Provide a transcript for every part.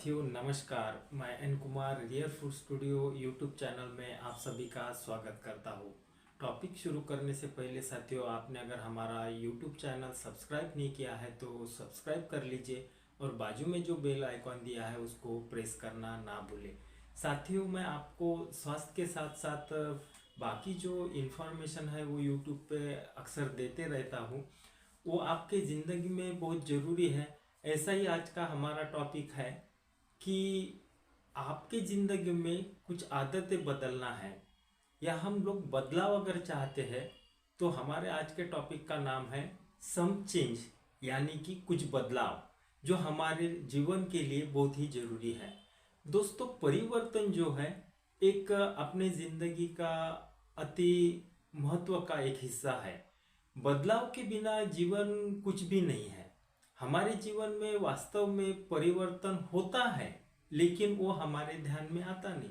साथियों नमस्कार। मैं N Kumar real food studio YouTube channel में आप सभी का स्वागत करता हूँ। टॉपिक शुरू करने से पहले साथियों, आपने अगर हमारा यूट्यूब चैनल सब्सक्राइब नहीं किया है तो सब्सक्राइब कर लीजिए और बाजू में जो बेल आइकॉन दिया है उसको प्रेस करना ना भूलें। साथियों, मैं आपको स्वास्थ्य के साथ साथ बाकी जो इन्फॉर्मेशन है वो यूट्यूब पे अक्सर देते रहता हूँ। वो आपके ज़िंदगी में बहुत ज़रूरी है। ऐसा ही आज का हमारा टॉपिक है कि आपके ज़िंदगी में कुछ आदतें बदलना है या हम लोग बदलाव अगर चाहते हैं तो हमारे आज के टॉपिक का नाम है सम चेंज, यानी कि कुछ बदलाव जो हमारे जीवन के लिए बहुत ही ज़रूरी है। दोस्तों, परिवर्तन जो है एक अपने ज़िंदगी का अति महत्व का एक हिस्सा है। बदलाव के बिना जीवन कुछ भी नहीं है। हमारे जीवन में वास्तव में परिवर्तन होता है, लेकिन वो हमारे ध्यान में आता नहीं।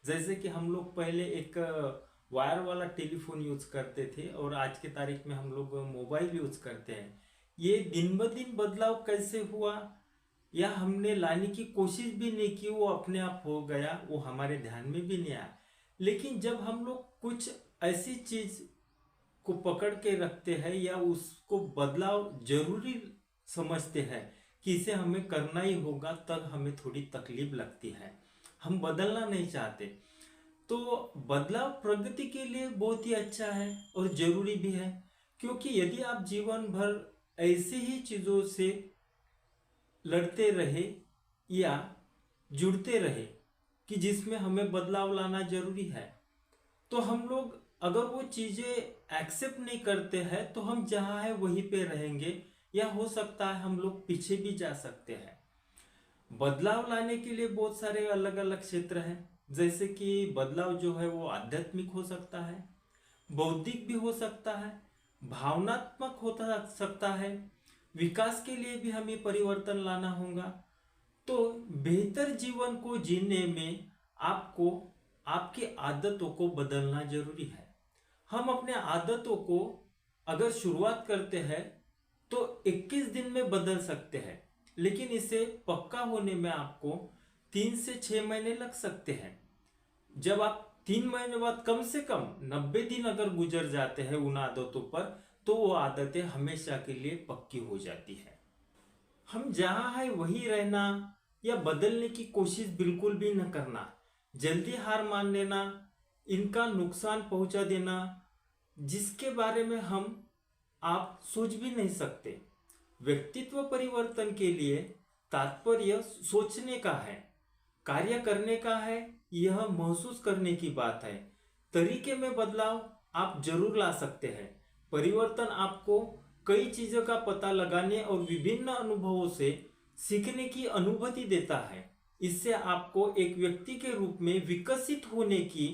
जैसे कि हम लोग पहले एक वायर वाला टेलीफोन यूज करते थे और आज के तारीख में हम लोग मोबाइल यूज करते हैं। ये दिन ब दिन बदलाव कैसे हुआ या हमने लाने की कोशिश भी नहीं की, वो अपने आप हो गया, वो हमारे ध्यान में भी नहीं आया। लेकिन जब हम लोग कुछ ऐसी चीज को पकड़ के रखते हैं या उसको बदलाव जरूरी समझते हैं कि इसे हमें करना ही होगा, तब हमें थोड़ी तकलीफ लगती है, हम बदलना नहीं चाहते। तो बदलाव प्रगति के लिए बहुत ही अच्छा है और जरूरी भी है, क्योंकि यदि आप जीवन भर ऐसे ही चीजों से लड़ते रहे या जुड़ते रहे कि जिसमें हमें बदलाव लाना जरूरी है, तो हम लोग अगर वो चीजें एक्सेप्ट नहीं करते हैं तो हम जहां है वहीं पे रहेंगे या हो सकता है हम लोग पीछे भी जा सकते हैं। बदलाव लाने के लिए बहुत सारे अलग अलग क्षेत्र हैं। जैसे कि बदलाव जो है वो आध्यात्मिक हो सकता है, बौद्धिक भी हो सकता है, भावनात्मक हो सकता है। विकास के लिए भी हमें परिवर्तन लाना होगा। तो बेहतर जीवन को जीने में आपको आपकी आदतों को बदलना जरूरी है। हम अपने आदतों को अगर शुरुआत करते हैं तो 21 दिन में बदल सकते हैं, लेकिन इसे पक्का होने में आपको 3 से 6 महीने लग सकते हैं। जब आप 3 महीने बाद कम से कम 90 दिन अगर गुजर जाते हैं उन आदतों पर, तो वो आदतें हमेशा के लिए पक्की हो जाती है। हम जहां है वही रहना या बदलने की कोशिश बिल्कुल भी न करना, जल्दी हार मान लेना, इनका नुकसान पहुंचा देना जिसके बारे में हम आप सोच भी नहीं सकते। व्यक्तित्व परिवर्तन के लिए तात्पर्य सोचने का है, कार्य करने का है, यह महसूस करने की बात है। तरीके में बदलाव आप जरूर ला सकते हैं। परिवर्तन आपको कई चीजों का पता लगाने और विभिन्न अनुभवों से सीखने की अनुभूति देता है। इससे आपको एक व्यक्ति के रूप में विकसित होने की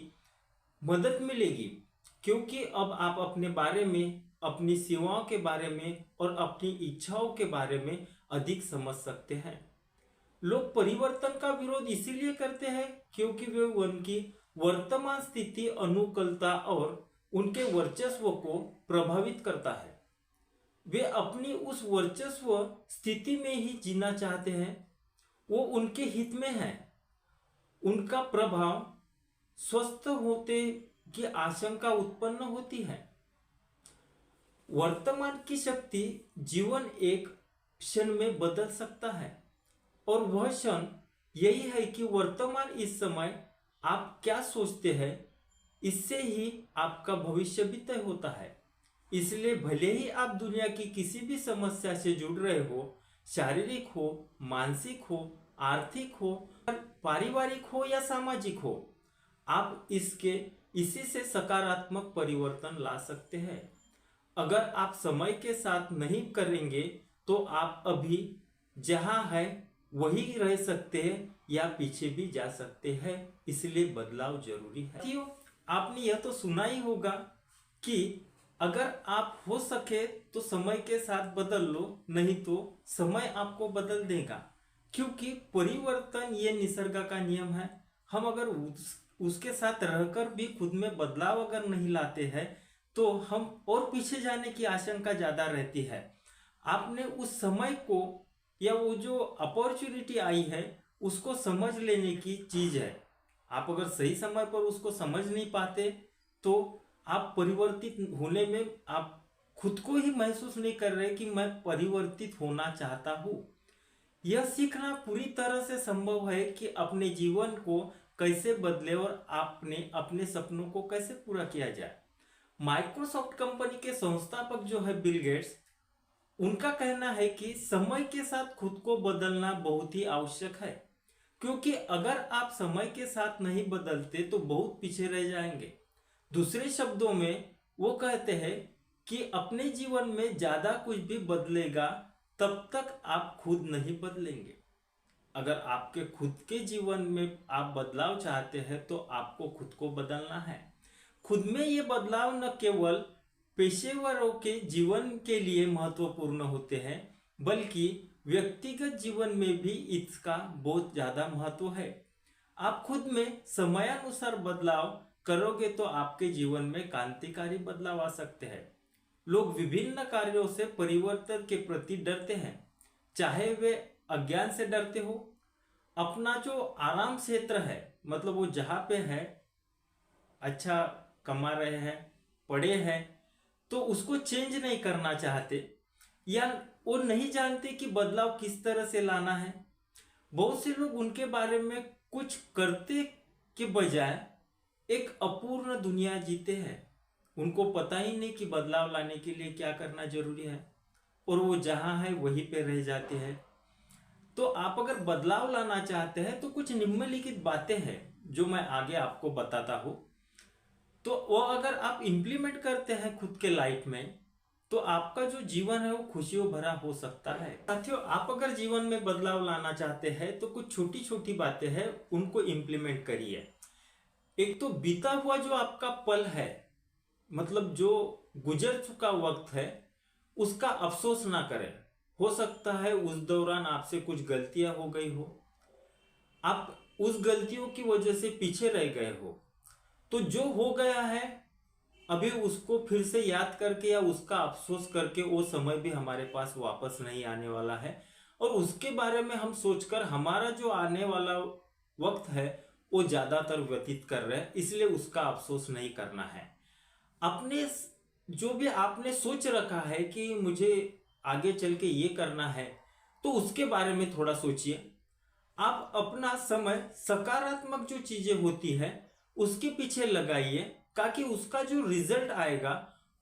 मदद मिलेगी, क्योंकि अब आप अपने बारे में, अपनी सीमाओं के बारे में और अपनी इच्छाओं के बारे में अधिक समझ सकते हैं। लोग परिवर्तन का विरोध इसीलिए करते हैं क्योंकि वे उनकी वर्तमान स्थिति, अनुकूलता और उनके वर्चस्व को प्रभावित करता है। वे अपनी उस वर्चस्व स्थिति में ही जीना चाहते हैं, वो उनके हित में है। उनका प्रभाव स्वस्थ होते की आशंका उत्पन्न होती है। वर्तमान की शक्ति जीवन एक क्षण में बदल सकता है, और वह क्षण यही है कि वर्तमान इस समय आप क्या सोचते हैं, इससे ही आपका भविष्य भी तय होता है। इसलिए भले ही आप दुनिया की किसी भी समस्या से जुड़ रहे हो, शारीरिक हो, मानसिक हो, आर्थिक हो, पारिवारिक हो या सामाजिक हो, आप इसी से सकारात्मक परिवर्तन ला सकते हैं। अगर आप समय के साथ नहीं करेंगे तो आप अभी जहां है वही रह सकते हैं या पीछे भी जा सकते हैं। इसलिए बदलाव जरूरी है। साथियों, आपने यह तो सुना ही होगा कि अगर आप हो सके तो समय के साथ बदल लो, नहीं तो समय आपको बदल देगा। क्योंकि परिवर्तन ये निसर्ग का नियम है। हम अगर उसके साथ रहकर भी खुद में बदलाव अगर नहीं लाते हैं तो हम और पीछे जाने की आशंका ज्यादा रहती है। आपने उस समय को या वो जो अपॉर्चुनिटी आई है उसको समझ लेने की चीज है। आप अगर सही समय पर उसको समझ नहीं पाते तो आप परिवर्तित होने में आप खुद को ही महसूस नहीं कर रहे कि मैं परिवर्तित होना चाहता हूं। यह सीखना पूरी तरह से संभव है कि अपने जीवन को कैसे बदले और आपने अपने सपनों को कैसे पूरा किया जाए। माइक्रोसॉफ्ट कंपनी के संस्थापक जो है बिल गेट्स, उनका कहना है कि समय के साथ खुद को बदलना बहुत ही आवश्यक है, क्योंकि अगर आप समय के साथ नहीं बदलते तो बहुत पीछे रह जाएंगे। दूसरे शब्दों में वो कहते हैं कि अपने जीवन में ज्यादा कुछ भी बदलेगा तब तक आप खुद नहीं बदलेंगे। अगर आपके खुद के जीवन में आप बदलाव चाहते हैं तो आपको खुद को बदलना है। खुद में ये बदलाव न केवल पेशेवरों के जीवन के लिए महत्वपूर्ण होते हैं, बल्कि व्यक्तिगत जीवन में भी इसका बहुत ज्यादा महत्व है। आप खुद में समयानुसार बदलाव करोगे तो आपके जीवन में क्रांतिकारी बदलाव आ सकते हैं। लोग विभिन्न कार्यों से परिवर्तन के प्रति डरते हैं, चाहे वे अज्ञान से डरते हो, अपना जो आराम क्षेत्र है, मतलब वो जहां पे है, अच्छा कमा रहे हैं, पढ़े हैं, तो उसको चेंज नहीं करना चाहते, या वो नहीं जानते कि बदलाव किस तरह से लाना है। बहुत से लोग उनके बारे में कुछ करते के बजाय एक अपूर्ण दुनिया जीते हैं। उनको पता ही नहीं कि बदलाव लाने के लिए क्या करना जरूरी है, और वो जहां है वहीं पे रह जाते हैं। तो आप अगर बदलाव लाना चाहते हैं तो कुछ निम्नलिखित बातें हैं जो मैं आगे आपको बताता हूं। तो वो अगर आप इंप्लीमेंट करते हैं खुद के लाइफ में तो आपका जो जीवन है वो खुशियों भरा हो सकता है। साथियों, आप अगर जीवन में बदलाव लाना चाहते हैं तो कुछ छोटी छोटी बातें हैं, उनको इंप्लीमेंट करिए। एक तो बीता हुआ जो आपका पल है, मतलब जो गुजर चुका वक्त है, उसका अफसोस ना करें। हो सकता है उस दौरान आपसे कुछ गलतियां हो गई हो, आप उस गलतियों की वजह से पीछे रह गए हो, तो जो हो गया है अभी उसको फिर से याद करके या उसका अफसोस करके वो समय भी हमारे पास वापस नहीं आने वाला है, और उसके बारे में हम सोचकर हमारा जो आने वाला वक्त है वो ज्यादातर व्यतीत कर रहे हैं, इसलिए उसका अफसोस नहीं करना है। अपने जो भी आपने सोच रखा है कि मुझे आगे चल के ये करना है, तो उसके बारे में थोड़ा सोचिए। आप अपना समय सकारात्मक जो चीजें होती है उसके पीछे लगाइए, ताकि उसका जो रिजल्ट आएगा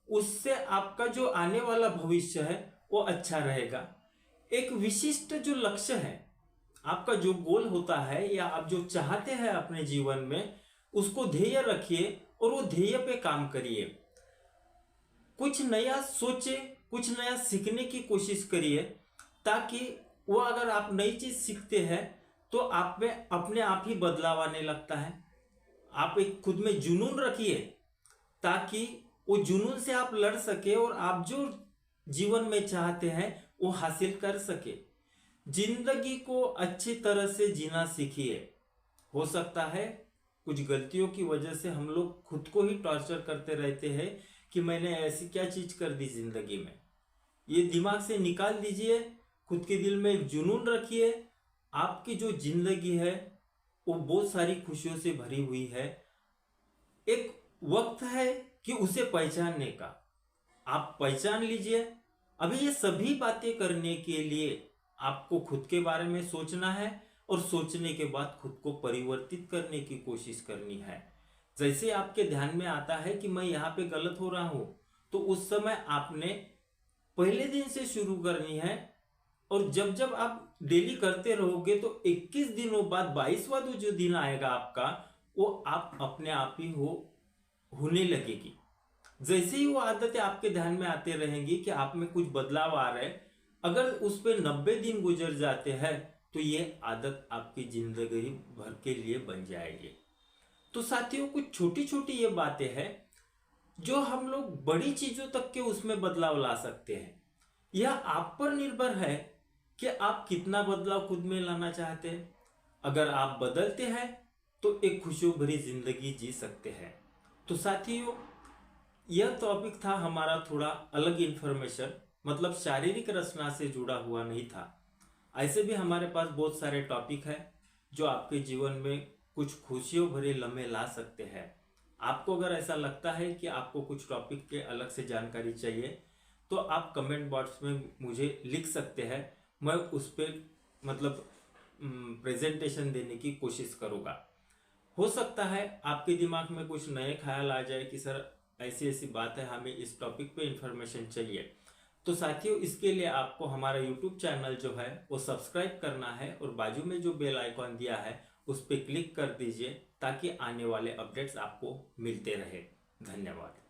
उससे आपका जो आने वाला भविष्य है वो अच्छा रहेगा। एक विशिष्ट जो लक्ष्य है, आपका जो गोल होता है या आप जो चाहते हैं अपने जीवन में, उसको ध्येय रखिए और वो ध्येय पे काम करिए। कुछ नया सोचे, कुछ नया सीखने की कोशिश करिए, ताकि वो अगर आप नई चीज सीखते हैं तो आप में अपने आप ही बदलाव आने लगता है। आप एक खुद में जुनून रखिए, ताकि वो जुनून से आप लड़ सके और आप जो जीवन में चाहते हैं वो हासिल कर सके। जिंदगी को अच्छी तरह से जीना सीखिए। हो सकता है कुछ गलतियों की वजह से हम लोग खुद को ही टॉर्चर करते रहते हैं कि मैंने ऐसी क्या चीज कर दी जिंदगी में। ये दिमाग से निकाल दीजिए, खुद के दिल में एक जुनून रखिए। आपकी जो जिंदगी है वो बहुत सारी खुशियों से भरी हुई है। एक वक्त है कि उसे पहचानने का, आप पहचान लीजिए। अभी ये सभी बातें करने के लिए आपको खुद के बारे में सोचना है, और सोचने के बाद खुद को परिवर्तित करने की कोशिश करनी है। जैसे आपके ध्यान में आता है कि मैं यहाँ पे गलत हो रहा हूं, तो उस समय आपने पहले दिन से शुरू करनी है, और जब जब आप डेली करते रहोगे तो 21 दिनों बाद 22वां जो दिन आएगा आपका, वो आप अपने आप ही होने लगेगी। जैसे ही वो आदतें आपके ध्यान में आते रहेंगी कि आप में कुछ बदलाव आ रहे हैं, अगर उस पर 90 दिन गुजर जाते हैं तो ये आदत आपकी जिंदगी भर के लिए बन जाएगी। तो साथियों, कुछ छोटी छोटी ये बातें हैं जो हम लोग बड़ी चीजों तक के उसमें बदलाव ला सकते हैं। यह आप पर निर्भर है कि आप कितना बदलाव खुद में लाना चाहते हैं। अगर आप बदलते हैं तो एक खुशियों भरी जिंदगी जी सकते हैं। तो साथियों, यह टॉपिक था हमारा थोड़ा अलग इन्फॉर्मेशन, मतलब शारीरिक रचना से जुड़ा हुआ नहीं था। ऐसे भी हमारे पास बहुत सारे टॉपिक है जो आपके जीवन में कुछ खुशियों भरे लम्हे ला सकते हैं। आपको अगर ऐसा लगता है कि आपको कुछ टॉपिक के अलग से जानकारी चाहिए तो आप कमेंट बॉक्स में मुझे लिख सकते हैं। मैं उस पर मतलब प्रेजेंटेशन देने की कोशिश करूँगा। हो सकता है आपके दिमाग में कुछ नए ख्याल आ जाए कि सर ऐसी ऐसी बात है, हमें इस टॉपिक पे इंफॉर्मेशन चाहिए। तो साथियों, इसके लिए आपको हमारा यूट्यूब चैनल जो है वो सब्सक्राइब करना है और बाजू में जो बेल आइकॉन दिया है उस पर क्लिक कर दीजिए ताकि आने वाले अपडेट्स आपको मिलते रहे। धन्यवाद।